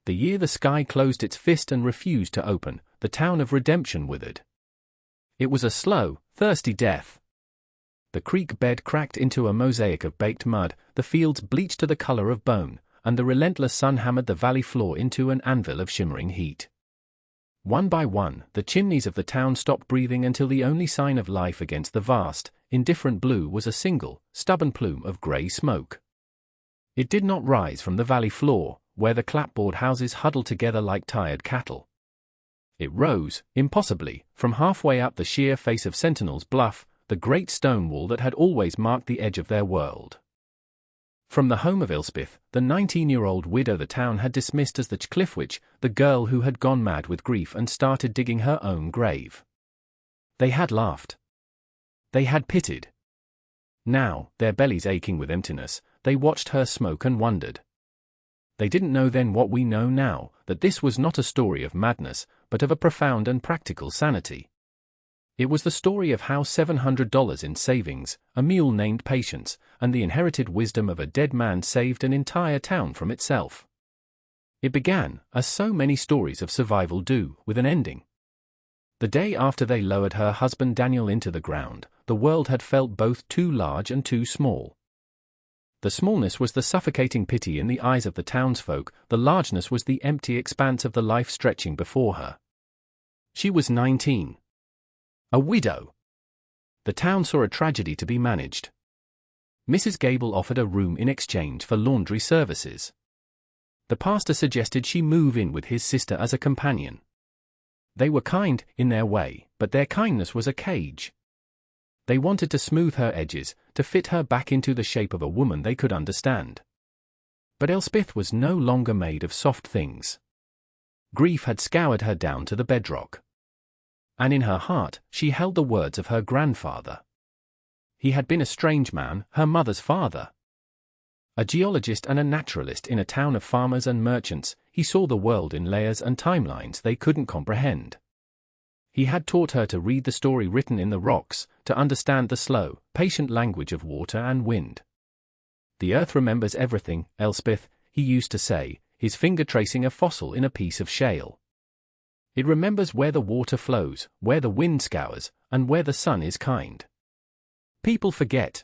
The year the sky closed its fist and refused to open, the town of redemption withered. It was a slow, thirsty death. The creek bed cracked into a mosaic of baked mud, the fields bleached to the color of bone, and the relentless sun hammered the valley floor into an anvil of shimmering heat. One by one, the chimneys of the town stopped breathing until the only sign of life against the vast, indifferent blue was a single, stubborn plume of grey smoke. It did not rise from the valley floor, where the clapboard houses huddled together like tired cattle. It rose, impossibly, from halfway up the sheer face of Sentinel's Bluff, the great stone wall that had always marked the edge of their world. From the home of Elspeth, the 19-year-old widow the town had dismissed as the cliff witch, the girl who had gone mad with grief and started digging her own grave. They had laughed. They had pitied. Now, their bellies aching with emptiness, they watched her smoke and wondered. They didn't know then what we know now, that this was not a story of madness, but of a profound and practical sanity. It was the story of how $700 in savings, a mule named Patience, and the inherited wisdom of a dead man saved an entire town from itself. It began, as so many stories of survival do, with an ending. The day after they lowered her husband Daniel into the ground, the world had felt both too large and too small. The smallness was the suffocating pity in the eyes of the townsfolk, the largeness was the empty expanse of the life stretching before her. She was 19. A widow. The town saw a tragedy to be managed. Mrs. Gable offered a room in exchange for laundry services. The pastor suggested she move in with his sister as a companion. They were kind, in their way, but their kindness was a cage. They wanted to smooth her edges, to fit her back into the shape of a woman they could understand. But Elspeth was no longer made of soft things. Grief had scoured her down to the bedrock. And in her heart, she held the words of her grandfather. He had been a strange man, her mother's father. A geologist and a naturalist in a town of farmers and merchants, he saw the world in layers and timelines they couldn't comprehend. He had taught her to read the story written in the rocks, to understand the slow, patient language of water and wind. The earth remembers everything, Elspeth, he used to say, his finger tracing a fossil in a piece of shale. It remembers where the water flows, where the wind scours, and where the sun is kind. People forget.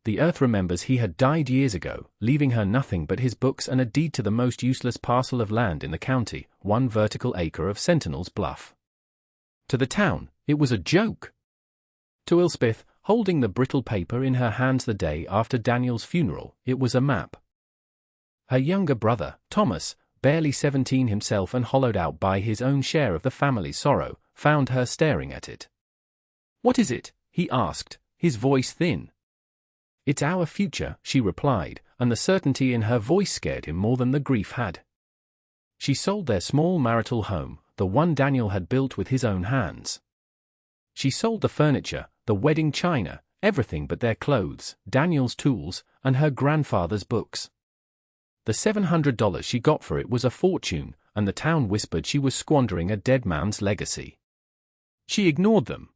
The earth remembers he had died years ago, leaving her nothing but his books and a deed to the most useless parcel of land in the county, 1 vertical acre of Sentinel's Bluff. To the town, it was a joke. To Elspeth, holding the brittle paper in her hands the day after Daniel's funeral, it was a map. Her younger brother, Thomas, barely 17 himself and hollowed out by his own share of the family's sorrow, found her staring at it. "What is it?" he asked, his voice thin. "It's our future," she replied, and the certainty in her voice scared him more than the grief had. She sold their small marital home, the one Daniel had built with his own hands. She sold the furniture, the wedding china, everything but their clothes, Daniel's tools, and her grandfather's books. The $700 she got for it was a fortune, and the town whispered she was squandering a dead man's legacy. She ignored them.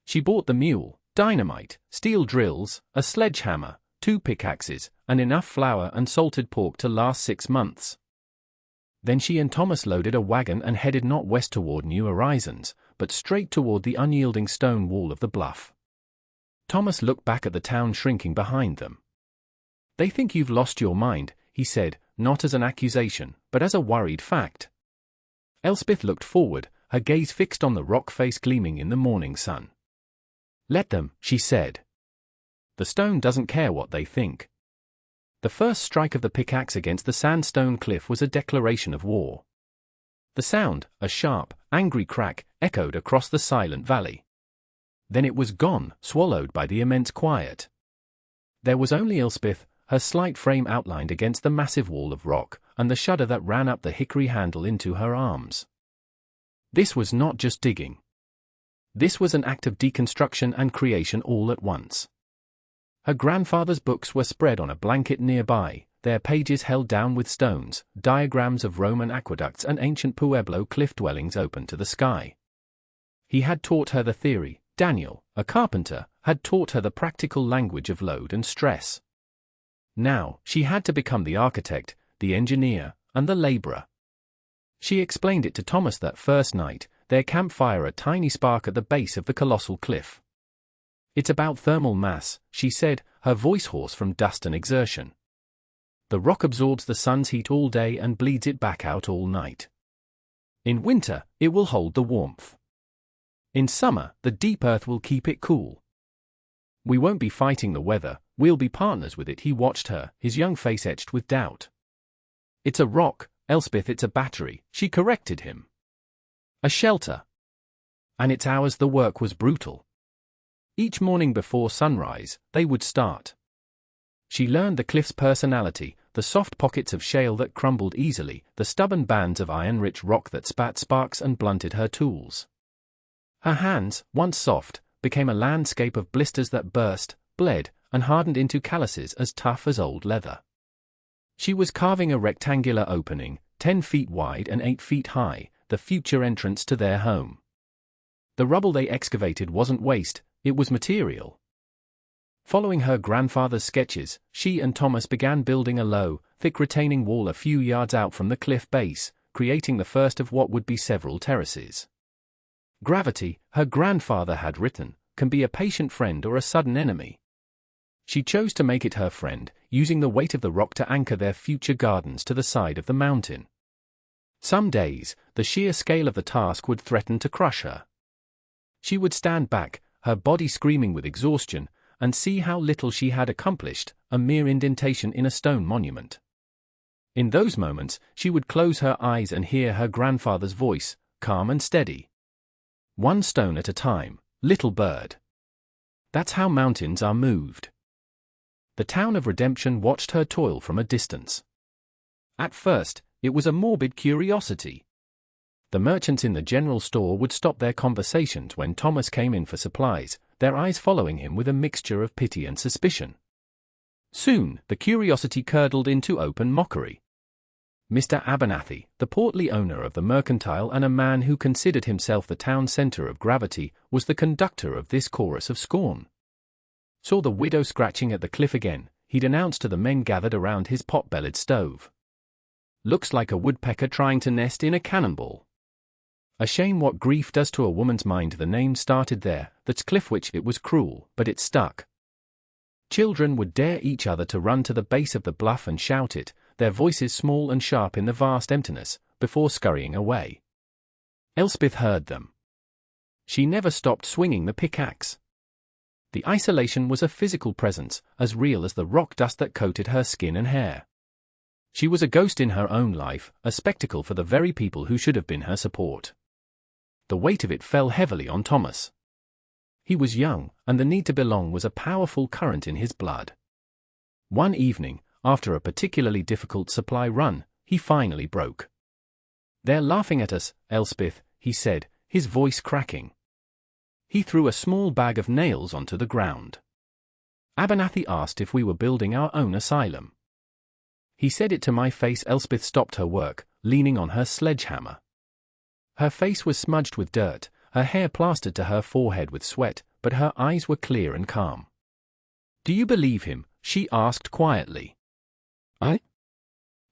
She bought the mule, dynamite, steel drills, a sledgehammer, 2 pickaxes, and enough flour and salted pork to last 6 months. Then she and Thomas loaded a wagon and headed not west toward New Horizons, but straight toward the unyielding stone wall of the bluff. Thomas looked back at the town shrinking behind them. "They think you've lost your mind," he said, not as an accusation, but as a worried fact. Elspeth looked forward, her gaze fixed on the rock face gleaming in the morning sun. "Let them," she said. "The stone doesn't care what they think." The first strike of the pickaxe against the sandstone cliff was a declaration of war. The sound, a sharp, angry crack, echoed across the silent valley. Then it was gone, swallowed by the immense quiet. There was only Elspeth, her slight frame outlined against the massive wall of rock, and the shudder that ran up the hickory handle into her arms. This was not just digging. This was an act of deconstruction and creation all at once. Her grandfather's books were spread on a blanket nearby, their pages held down with stones, diagrams of Roman aqueducts and ancient Pueblo cliff dwellings open to the sky. He had taught her the theory. Daniel, a carpenter, had taught her the practical language of load and stress. Now, she had to become the architect, the engineer, and the laborer. She explained it to Thomas that first night, their campfire, a tiny spark at the base of the colossal cliff. "It's about thermal mass," she said, her voice hoarse from dust and exertion. "The rock absorbs the sun's heat all day and bleeds it back out all night. In winter, it will hold the warmth. In summer, the deep earth will keep it cool. We won't be fighting the weather, we'll be partners with it." He watched her, his young face etched with doubt. "It's a rock, Elspeth, it's a battery," she corrected him. "A shelter. And it's ours." The work was brutal. Each morning before sunrise, they would start. She learned the cliff's personality, the soft pockets of shale that crumbled easily, the stubborn bands of iron-rich rock that spat sparks and blunted her tools. Her hands, once soft, became a landscape of blisters that burst, bled, and hardened into calluses as tough as old leather. She was carving a rectangular opening, 10 feet wide and 8 feet high, the future entrance to their home. The rubble they excavated wasn't waste, it was material. Following her grandfather's sketches, she and Thomas began building a low, thick retaining wall a few yards out from the cliff base, creating the first of what would be several terraces. Gravity, her grandfather had written, can be a patient friend or a sudden enemy. She chose to make it her friend, using the weight of the rock to anchor their future gardens to the side of the mountain. Some days, the sheer scale of the task would threaten to crush her. She would stand back, her body screaming with exhaustion, and see how little she had accomplished, a mere indentation in a stone monument. In those moments, she would close her eyes and hear her grandfather's voice, calm and steady. "One stone at a time, little bird. That's how mountains are moved." The town of Redemption watched her toil from a distance. At first, it was a morbid curiosity. The merchants in the general store would stop their conversations when Thomas came in for supplies, their eyes following him with a mixture of pity and suspicion. Soon, the curiosity curdled into open mockery. Mr. Abernathy, the portly owner of the mercantile and a man who considered himself the town center of gravity, was the conductor of this chorus of scorn. "Saw the widow scratching at the cliff again," he'd announced to the men gathered around his pot-bellied stove. "Looks like a woodpecker trying to nest in a cannonball. A shame what grief does to a woman's mind." The name started there, that's Cliffwich. It was cruel, but it stuck. Children would dare each other to run to the base of the bluff and shout it, their voices small and sharp in the vast emptiness, before scurrying away. Elspeth heard them. She never stopped swinging the pickaxe. The isolation was a physical presence, as real as the rock dust that coated her skin and hair. She was a ghost in her own life, a spectacle for the very people who should have been her support. The weight of it fell heavily on Thomas. He was young, and the need to belong was a powerful current in his blood. One evening, after a particularly difficult supply run, he finally broke. "They're laughing at us, Elspeth," he said, his voice cracking. He threw a small bag of nails onto the ground. "Abernathy asked if we were building our own asylum. He said it to my face." Elspeth stopped her work, leaning on her sledgehammer. Her face was smudged with dirt, her hair plastered to her forehead with sweat, but her eyes were clear and calm. "Do you believe him?" she asked quietly.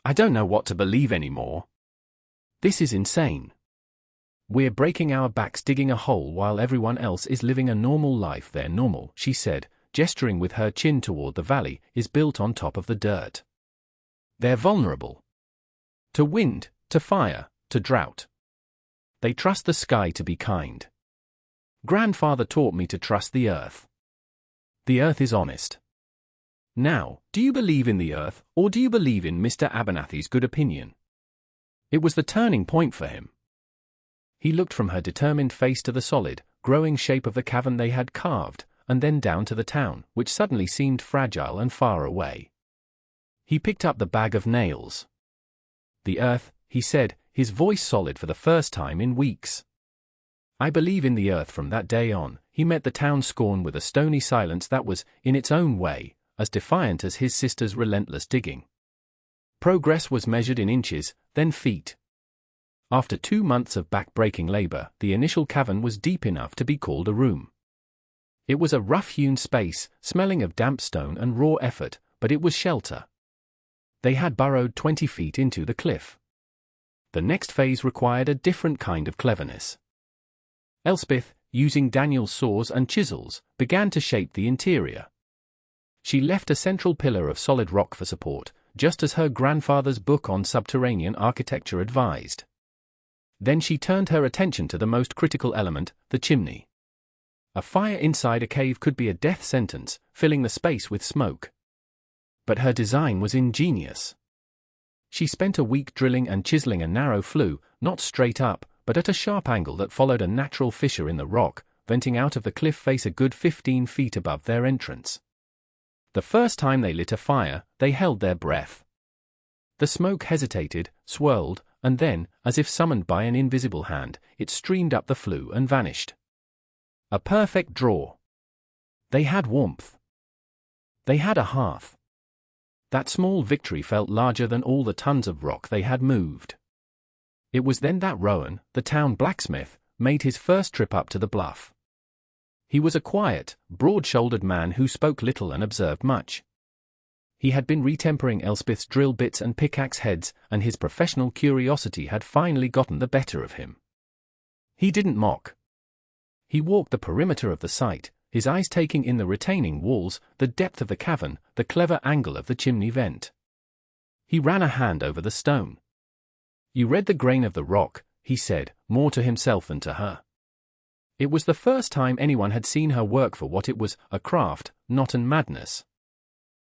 I don't know what to believe anymore. This is insane. We're breaking our backs digging a hole while everyone else is living a normal life." "Their normal," she said, gesturing with her chin toward the valley, "is built on top of the dirt. They're vulnerable. To wind, to fire, to drought. They trust the sky to be kind. Grandfather taught me to trust the earth. The earth is honest. Now, do you believe in the earth, or do you believe in Mr. Abernathy's good opinion?" It was the turning point for him. He looked from her determined face to the solid, growing shape of the cavern they had carved, and then down to the town, which suddenly seemed fragile and far away. He picked up the bag of nails. "The earth," he said, his voice solid for the first time in weeks. "I believe in the earth." From that day on, he met the town's scorn with a stony silence that was, in its own way, as defiant as his sister's relentless digging. Progress was measured in inches, then feet. After 2 months of back-breaking labor, the initial cavern was deep enough to be called a room. It was a rough-hewn space, smelling of damp stone and raw effort, but it was shelter. They had burrowed 20 feet into the cliff. The next phase required a different kind of cleverness. Elspeth, using Daniel's saws and chisels, began to shape the interior. She left a central pillar of solid rock for support, just as her grandfather's book on subterranean architecture advised. Then she turned her attention to the most critical element, the chimney. A fire inside a cave could be a death sentence, filling the space with smoke. But her design was ingenious. She spent a week drilling and chiseling a narrow flue, not straight up, but at a sharp angle that followed a natural fissure in the rock, venting out of the cliff face a good 15 feet above their entrance. The first time they lit a fire, they held their breath. The smoke hesitated, swirled, and then, as if summoned by an invisible hand, it streamed up the flue and vanished. A perfect draw. They had warmth. They had a hearth. That small victory felt larger than all the tons of rock they had moved. It was then that Rowan, the town blacksmith, made his first trip up to the bluff. He was a quiet, broad-shouldered man who spoke little and observed much. He had been retempering Elspeth's drill bits and pickaxe heads, and his professional curiosity had finally gotten the better of him. He didn't mock. He walked the perimeter of the site, his eyes taking in the retaining walls, the depth of the cavern, the clever angle of the chimney vent. He ran a hand over the stone. "You read the grain of the rock," he said, more to himself than to her. It was the first time anyone had seen her work for what it was, a craft, not an madness.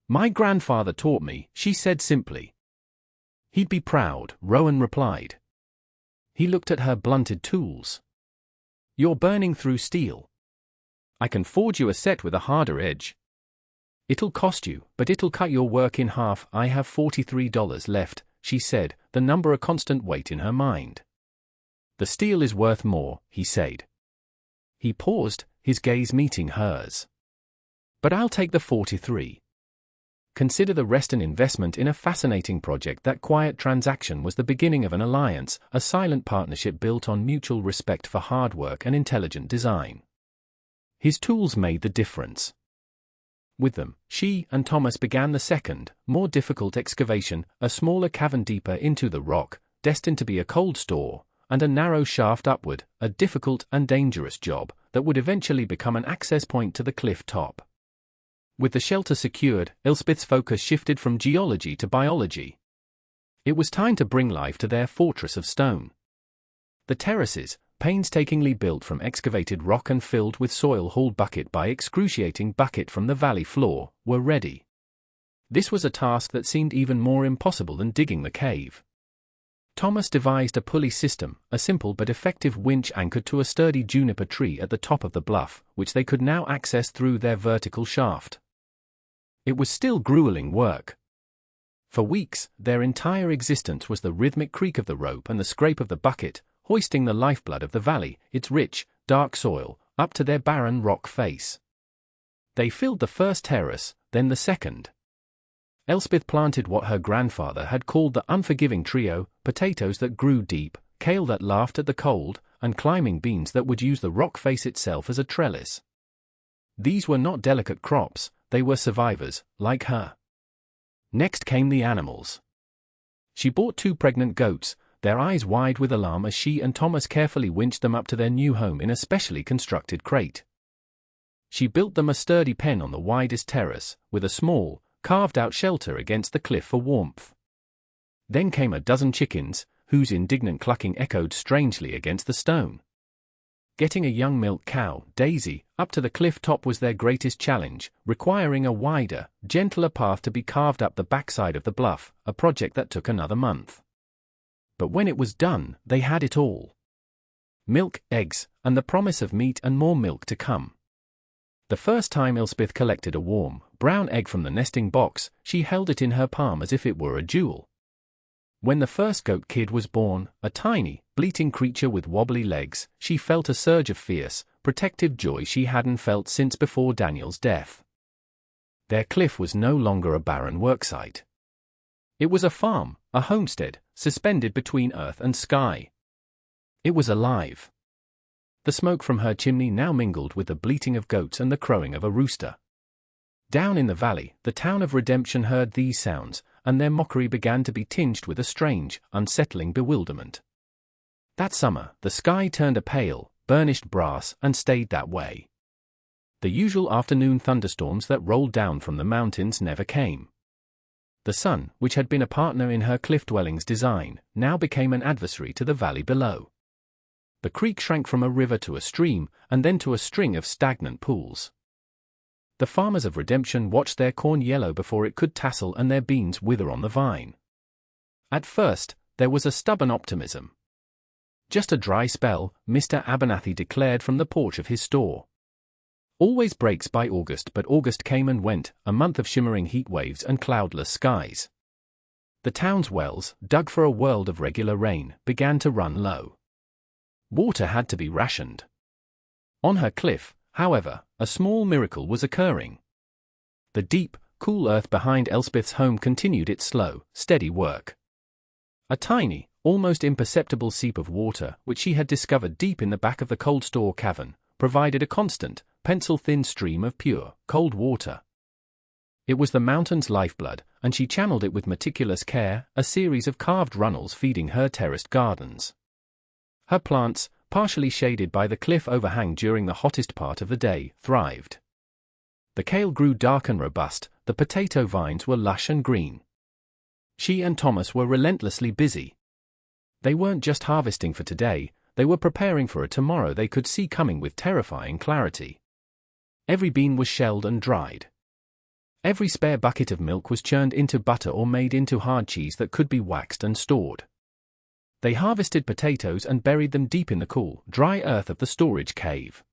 "My grandfather taught me," she said simply. "He'd be proud," Rowan replied. He looked at her blunted tools. "You're burning through steel. I can forge you a set with a harder edge. It'll cost you, but it'll cut your work in half. I have $43 left," she said, the number a constant weight in her mind. "The steel is worth more," he said. He paused, his gaze meeting hers. "But I'll take the 43. Consider the rest an investment in a fascinating project. That quiet transaction was the beginning of an alliance, a silent partnership built on mutual respect for hard work and intelligent design. His tools made the difference. With them, she and Thomas began the second, more difficult excavation, a smaller cavern deeper into the rock, destined to be a cold store, and a narrow shaft upward, a difficult and dangerous job that would eventually become an access point to the cliff top. With the shelter secured, Elspeth's focus shifted from geology to biology. It was time to bring life to their fortress of stone. The terraces, painstakingly built from excavated rock and filled with soil hauled bucket by excruciating bucket from the valley floor, were ready. This was a task that seemed even more impossible than digging the cave. Thomas devised a pulley system, a simple but effective winch anchored to a sturdy juniper tree at the top of the bluff, which they could now access through their vertical shaft. It was still grueling work. For weeks, their entire existence was the rhythmic creak of the rope and the scrape of the bucket, hoisting the lifeblood of the valley, its rich, dark soil, up to their barren rock face. They filled the first terrace, then the second. Elspeth planted what her grandfather had called the unforgiving trio, potatoes that grew deep, kale that laughed at the cold, and climbing beans that would use the rock face itself as a trellis. These were not delicate crops, they were survivors, like her. Next came the animals. She bought 2 pregnant goats, their eyes wide with alarm as she and Thomas carefully winched them up to their new home in a specially constructed crate. She built them a sturdy pen on the widest terrace, with a small, carved-out shelter against the cliff for warmth. Then came a dozen chickens, whose indignant clucking echoed strangely against the stone. Getting a young milk cow, Daisy, up to the cliff top was their greatest challenge, requiring a wider, gentler path to be carved up the backside of the bluff, a project that took another month. But when it was done, they had it all. Milk, eggs, and the promise of meat and more milk to come. The first time Elspeth collected a warm, brown egg from the nesting box, she held it in her palm as if it were a jewel. When the first goat kid was born, a tiny, bleating creature with wobbly legs, she felt a surge of fierce, protective joy she hadn't felt since before Daniel's death. Their cliff was no longer a barren worksite. It was a farm, a homestead, suspended between earth and sky. It was alive. The smoke from her chimney now mingled with the bleating of goats and the crowing of a rooster. Down in the valley, the town of Redemption heard these sounds, and their mockery began to be tinged with a strange, unsettling bewilderment. That summer, the sky turned a pale, burnished brass and stayed that way. The usual afternoon thunderstorms that rolled down from the mountains never came. The sun, which had been a partner in her cliff dwelling's design, now became an adversary to the valley below. The creek shrank from a river to a stream, and then to a string of stagnant pools. The farmers of Redemption watched their corn yellow before it could tassel and their beans wither on the vine. At first, there was a stubborn optimism. Just a dry spell, Mr. Abernathy declared from the porch of his store. Always breaks by August, but August came and went, a month of shimmering heat waves and cloudless skies. The town's wells, dug for a world of regular rain, began to run low. Water had to be rationed. On her cliff, however, a small miracle was occurring. The deep, cool earth behind Elspeth's home continued its slow, steady work. A tiny, almost imperceptible seep of water, which she had discovered deep in the back of the cold store cavern, provided a constant, pencil-thin stream of pure, cold water. It was the mountain's lifeblood, and she channeled it with meticulous care, a series of carved runnels feeding her terraced gardens. Her plants, partially shaded by the cliff overhang during the hottest part of the day, thrived. The kale grew dark and robust, the potato vines were lush and green. She and Thomas were relentlessly busy. They weren't just harvesting for today, they were preparing for a tomorrow they could see coming with terrifying clarity. Every bean was shelled and dried. Every spare bucket of milk was churned into butter or made into hard cheese that could be waxed and stored. They harvested potatoes and buried them deep in the cool, dry earth of the storage cave.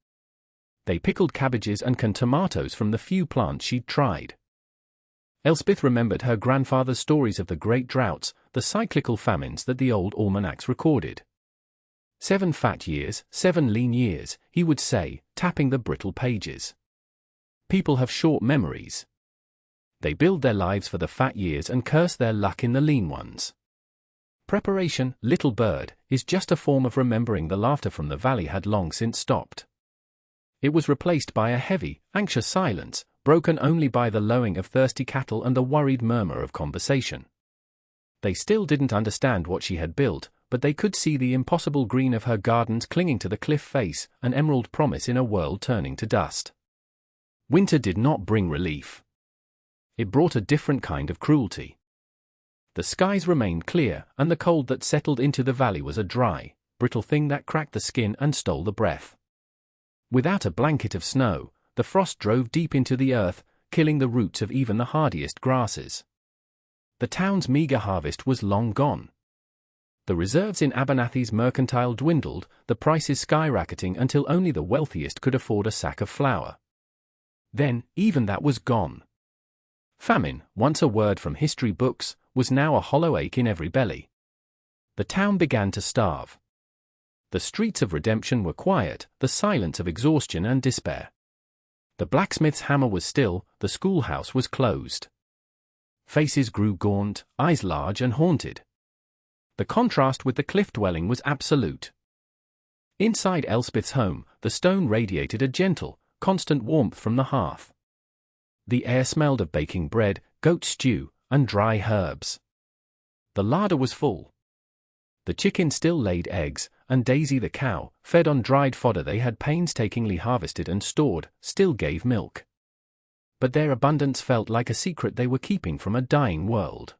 They pickled cabbages and canned tomatoes from the few plants she'd tried. Elspeth remembered her grandfather's stories of the great droughts, the cyclical famines that the old almanacs recorded. 7 fat years, 7 lean years, he would say, tapping the brittle pages. People have short memories. They build their lives for the fat years and curse their luck in the lean ones. Preparation, little bird, is just a form of remembering the laughter from the valley had long since stopped. It was replaced by a heavy, anxious silence, broken only by the lowing of thirsty cattle and the worried murmur of conversation. They still didn't understand what she had built, but they could see the impossible green of her gardens clinging to the cliff face, an emerald promise in a world turning to dust. Winter did not bring relief. It brought a different kind of cruelty. The skies remained clear, and the cold that settled into the valley was a dry, brittle thing that cracked the skin and stole the breath. Without a blanket of snow, the frost drove deep into the earth, killing the roots of even the hardiest grasses. The town's meager harvest was long gone. The reserves in Abernathy's mercantile dwindled, the prices skyrocketing until only the wealthiest could afford a sack of flour. Then, even that was gone. Famine, once a word from history books, was now a hollow ache in every belly. The town began to starve. The streets of Redemption were quiet, the silence of exhaustion and despair. The blacksmith's hammer was still, the schoolhouse was closed. Faces grew gaunt, eyes large and haunted. The contrast with the cliff dwelling was absolute. Inside Elspeth's home, the stone radiated a gentle, constant warmth from the hearth. The air smelled of baking bread, goat stew, and dry herbs. The larder was full. The chicken still laid eggs, and Daisy the cow, fed on dried fodder they had painstakingly harvested and stored, still gave milk. But their abundance felt like a secret they were keeping from a dying world.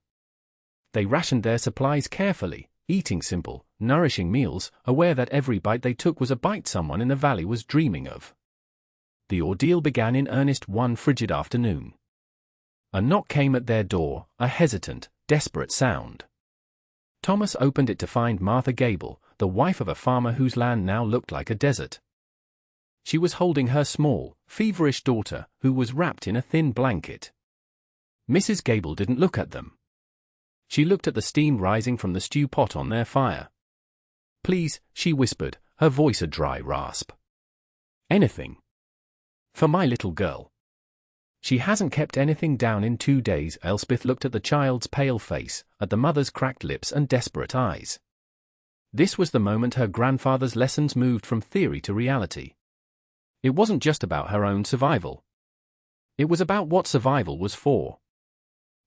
They rationed their supplies carefully, eating simple, nourishing meals, aware that every bite they took was a bite someone in the valley was dreaming of. The ordeal began in earnest one frigid afternoon. A knock came at their door, a hesitant, desperate sound. Thomas opened it to find Martha Gable, the wife of a farmer whose land now looked like a desert. She was holding her small, feverish daughter, who was wrapped in a thin blanket. Mrs. Gable didn't look at them. She looked at the steam rising from the stew pot on their fire. "Please," she whispered, her voice a dry rasp. "Anything. For my little girl. She hasn't kept anything down in 2 days." Elspeth looked at the child's pale face, at the mother's cracked lips and desperate eyes. This was the moment her grandfather's lessons moved from theory to reality. It wasn't just about her own survival. It was about what survival was for.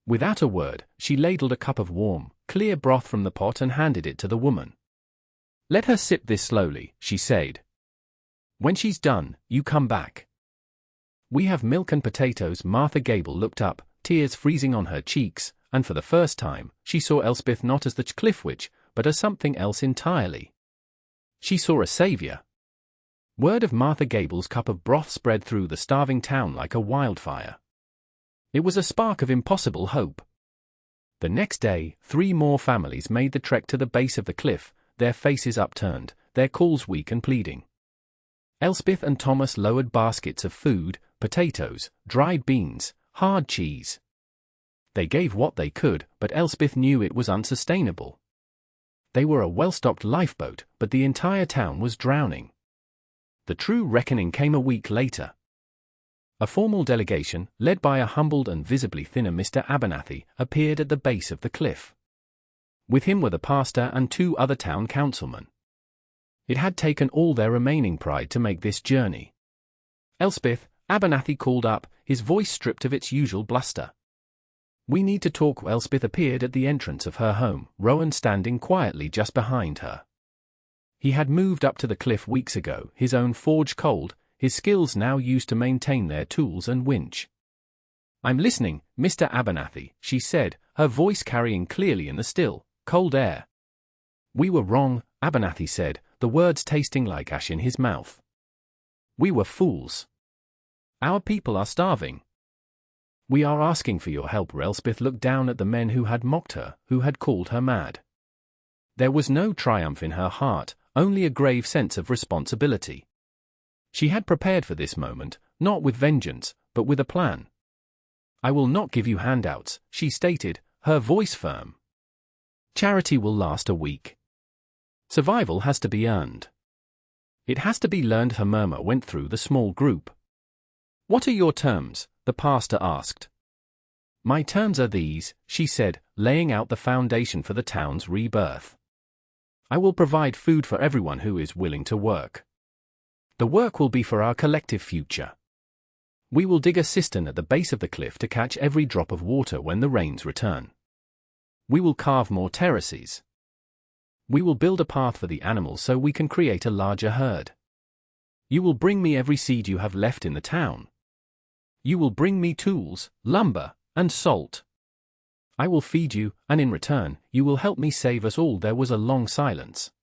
Without a word, she ladled a cup of warm, clear broth from the pot and handed it to the woman. "Let her sip this slowly," she said. "When she's done, you come back." "We have milk and potatoes." Martha Gable looked up, tears freezing on her cheeks, and for the first time, she saw Elspeth not as the cliff witch, but as something else entirely. She saw a savior. Word of Martha Gable's cup of broth spread through the starving town like a wildfire. It was a spark of impossible hope. The next day, 3 more families made the trek to the base of the cliff, their faces upturned, their calls weak and pleading. Elspeth and Thomas lowered baskets of food, potatoes, dried beans, hard cheese. They gave what they could, but Elspeth knew it was unsustainable. They were a well-stocked lifeboat, but the entire town was drowning. The true reckoning came a week later. A formal delegation, led by a humbled and visibly thinner Mr. Abernathy, appeared at the base of the cliff. With him were the pastor and 2 other town councilmen. It had taken all their remaining pride to make this journey. "Elspeth," Abernathy called up, his voice stripped of its usual bluster. "We need to talk." Elspeth appeared at the entrance of her home, Rowan standing quietly just behind her. He had moved up to the cliff weeks ago, his own forge cold, his skills now used to maintain their tools and winch. "I'm listening, Mr. Abernathy," she said, her voice carrying clearly in the still, cold air. "We were wrong," Abernathy said, the words tasting like ash in his mouth. "We were fools. Our people are starving. We are asking for your help." Elspeth looked down at the men who had mocked her, who had called her mad. There was no triumph in her heart, only a grave sense of responsibility. She had prepared for this moment, not with vengeance, but with a plan. "I will not give you handouts," she stated, her voice firm. "Charity will last a week. Survival has to be earned. It has to be learned." Her murmur went through the small group. "What are your terms?" the pastor asked. "My terms are these," she said, laying out the foundation for the town's rebirth. "I will provide food for everyone who is willing to work. The work will be for our collective future. We will dig a cistern at the base of the cliff to catch every drop of water when the rains return. We will carve more terraces. We will build a path for the animals so we can create a larger herd. You will bring me every seed you have left in the town. You will bring me tools, lumber, and salt. I will feed you, and in return, you will help me save us all." There was a long silence.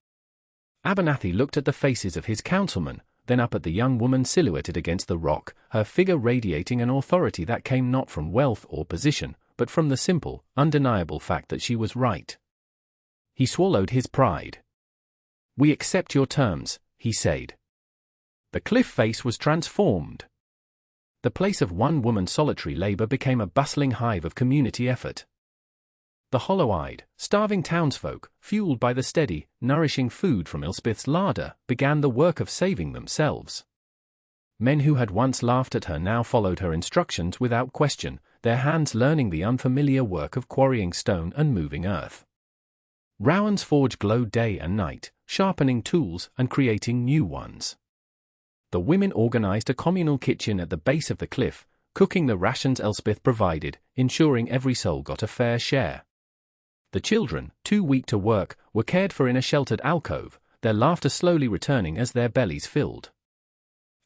Abernathy looked at the faces of his councilmen, then up at the young woman silhouetted against the rock, her figure radiating an authority that came not from wealth or position, but from the simple, undeniable fact that she was right. He swallowed his pride. "We accept your terms," he said. The cliff face was transformed. The place of one woman's solitary labor became a bustling hive of community effort. The hollow-eyed, starving townsfolk, fueled by the steady, nourishing food from Elspeth's larder, began the work of saving themselves. Men who had once laughed at her now followed her instructions without question, their hands learning the unfamiliar work of quarrying stone and moving earth. Rowan's forge glowed day and night, sharpening tools and creating new ones. The women organized a communal kitchen at the base of the cliff, cooking the rations Elspeth provided, ensuring every soul got a fair share. The children, too weak to work, were cared for in a sheltered alcove, their laughter slowly returning as their bellies filled.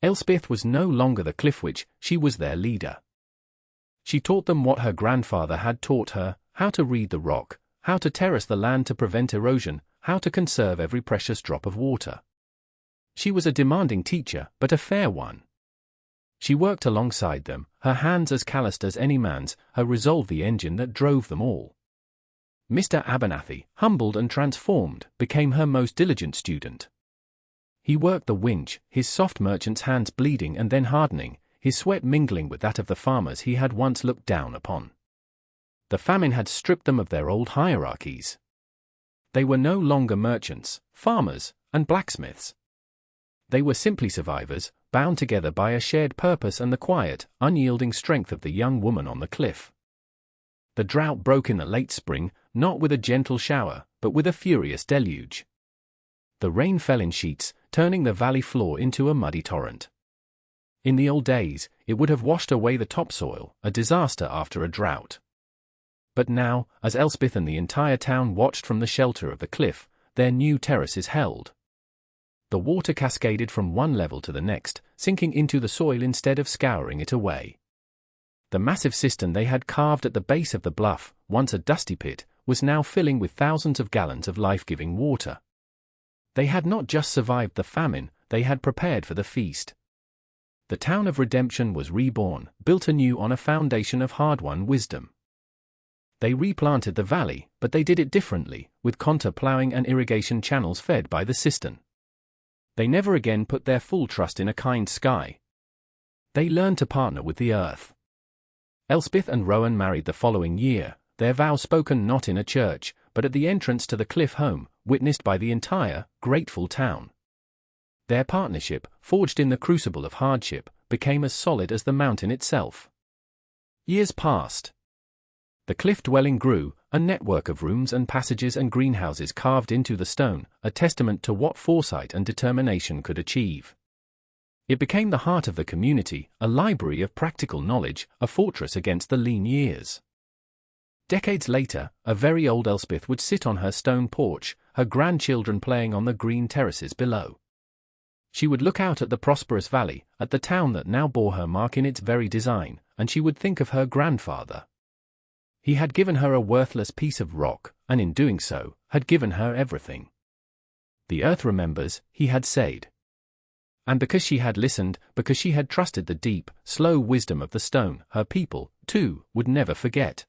Elspeth was no longer the cliff witch, she was their leader. She taught them what her grandfather had taught her, how to read the rock, how to terrace the land to prevent erosion, how to conserve every precious drop of water. She was a demanding teacher, but a fair one. She worked alongside them, her hands as calloused as any man's, her resolve the engine that drove them all. Mr. Abernathy, humbled and transformed, became her most diligent student. He worked the winch, his soft merchant's hands bleeding and then hardening, his sweat mingling with that of the farmers he had once looked down upon. The famine had stripped them of their old hierarchies. They were no longer merchants, farmers, and blacksmiths. They were simply survivors, bound together by a shared purpose and the quiet, unyielding strength of the young woman on the cliff. The drought broke in the late spring, not with a gentle shower, but with a furious deluge. The rain fell in sheets, turning the valley floor into a muddy torrent. In the old days, it would have washed away the topsoil, a disaster after a drought. But now, as Elspeth and the entire town watched from the shelter of the cliff, their new terraces held. The water cascaded from one level to the next, sinking into the soil instead of scouring it away. The massive cistern they had carved at the base of the bluff, once a dusty pit, was now filling with thousands of gallons of life-giving water. They had not just survived the famine, they had prepared for the feast. The town of redemption was reborn, built anew on a foundation of hard-won wisdom. They replanted the valley, but they did it differently, with contour plowing and irrigation channels fed by the cistern. They never again put their full trust in a kind sky. They learned to partner with the earth. Elspeth and Rowan married the following year, their vow spoken not in a church, but at the entrance to the cliff home, witnessed by the entire, grateful town. Their partnership, forged in the crucible of hardship, became as solid as the mountain itself. Years passed. The cliff dwelling grew, a network of rooms and passages and greenhouses carved into the stone, a testament to what foresight and determination could achieve. It became the heart of the community, a library of practical knowledge, a fortress against the lean years. Decades later, a very old Elspeth would sit on her stone porch, her grandchildren playing on the green terraces below. She would look out at the prosperous valley, at the town that now bore her mark in its very design, and she would think of her grandfather. He had given her a worthless piece of rock, and in doing so, had given her everything. The earth remembers, he had said. And because she had listened, because she had trusted the deep, slow wisdom of the stone, her people, too, would never forget.